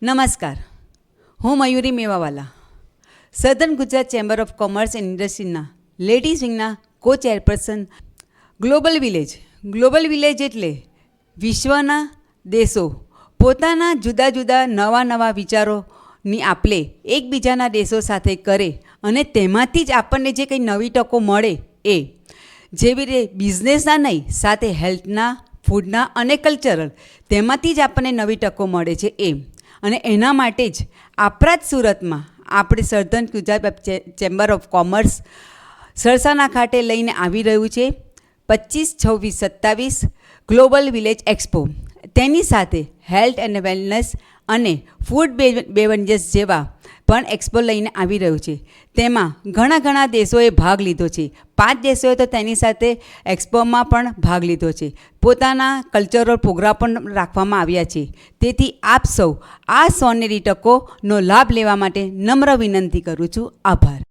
નમસ્કાર, હું Mayuri Mewawala, southern Gujarat chamber of commerce and ઇન્ડસ્ટ્રીના લેડીઝ વિંગના કો ચેરપર્સન. ગ્લોબલ વિલેજ એટલે વિશ્વના દેશો પોતાના જુદા જુદા નવા વિચારોની આપલે એકબીજાના દેશો સાથે કરે અને તેમાંથી જ આપણને જે કંઈ નવી તકો મળે એ, જેવી રીતે બિઝનેસના નહીં, સાથે હેલ્થના, ફૂડના અને કલ્ચરલ, તેમાંથી જ આપણને નવી તકો મળે છે એ. અને એના માટે જ આપણા જ સુરતમાં આપણે southern Gujarat chamber of commerce Sarsana ખાતે લઈને આવી રહ્યું છે 25, 26, 27 ગ્લોબલ વિલેજ એક્સપો. તેની સાથે હેલ્થ એન્ડ વેલનેસ અને ફૂડ બેવરેજીસ જેવા પણ એક્સપો લઈને આવી રહ્યું છે. તેમાં ઘણા દેશોએ ભાગ લીધો છે. 5 દેશોએ તો તેની સાથે એક્સપોમાં પણ ભાગ લીધો છે. પોતાના કલ્ચરલ પ્રોગ્રામ પણ રાખવામાં આવ્યા છે. તેથી આપ સૌ આ સોનેરી તકોનો લાભ લેવા માટે નમ્ર વિનંતી કરું છું. આભાર.